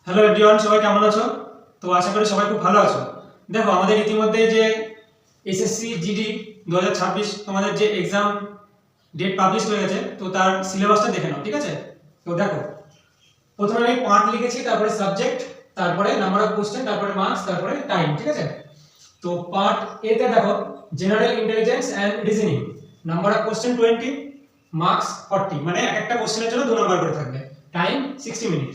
Hello everyone, সবাই কেমন আছো? তো আশা করি সবাই খুব ভালো আছো। দেখো, আমাদের ইতিমধ্যে যে এসএসসি জিডি 2026 তোমাদের যে এক্সাম ডেট পাবলিশ হয়ে গেছে, তো তার সিলেবাসটা দেখে নাও, ঠিক আছে? তো দেখো, প্রথমে আমি পার্ট লিখেছি, তারপরে সাবজেক্ট, তারপরে নাম্বার অফ কোশ্চেন, তারপরে মার্কস, তারপরে টাইম, ঠিক আছে? তো পার্ট এ তে দেখো general intelligence and reasoning, number of question 20, marks 40, মানে এক একটা কোশ্চেনের জন্য 2 নাম্বার করে থাকবে, টাইম 60 মিনিট।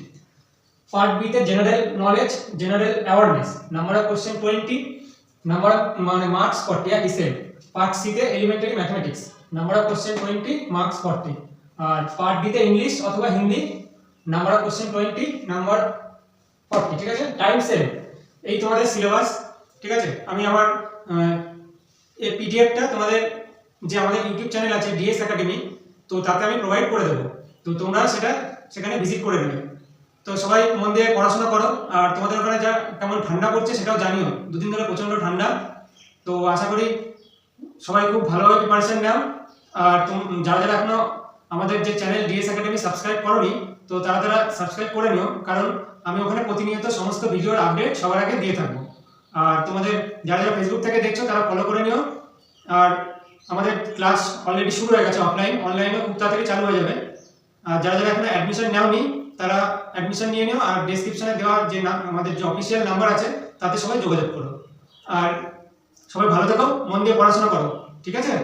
পার্ট বি তে general knowledge, general awareness, number of question 20, number of মানে মার্কস 40 একই সেম। পার্ট সি তে elementary mathematics, number of question 20, marks 40। আর পার্ট ডি তে ইংলিশ অথবা Hindi, number of question 20, number 40, ঠিক আছে? Time same. এই তোমাদের সিলেবাস, ঠিক আছে? আমি আমার এই পিডিএফটা তোমাদের যে আমাদের ইউটিউব চ্যানেল আছে ডিএস একাডেমি, তো তাতে আমি প্রোভাইড করে দেবো, তো তোমরা সেখানে ভিজিট করে নেবে। তো সবাই মন দিয়ে পড়াশোনা করো। আর তোমাদের ওখানে যা কেমন ঠান্ডা পড়ছে সেটাও জানিও, দুদিন ধরে প্রচন্ড ঠান্ডা। তো আশা করি সবাই খুব ভালোভাবে প্রিপারেশন নাও। আর যারা যারা এখনো আমাদের যে চ্যানেল ডিএস একাডেমি সাবস্ক্রাইব করোনি, তো তারা সাবস্ক্রাইব করে নিও, কারণ আমি ওখানে প্রতিনিয়ত সমস্ত ভিডিওর আপডেট সবার আগে দিয়ে থাকবো। আর তোমাদের যারা যারা ফেসবুক থেকে দেখছো তারা ফলো করে নিও। আর আমাদের ক্লাস অলরেডি শুরু হয়ে গেছে অফলাইন, অনলাইনেও খুব তাড়াতাড়ি চালু হয়ে যাবে। আর যারা যারা এখনো অ্যাডমিশন নাওনি তারা অ্যাডমিশন নিয়ে নিও। আর ডেসক্রিপশনে দেওয়া যে আমাদের যে অফিসিয়াল নাম্বার আছে তাতে সবাই যোগাযোগ করো। আর সবাই ভালো থেকো, মন দিয়ে পড়াশোনা করো, ঠিক আছে?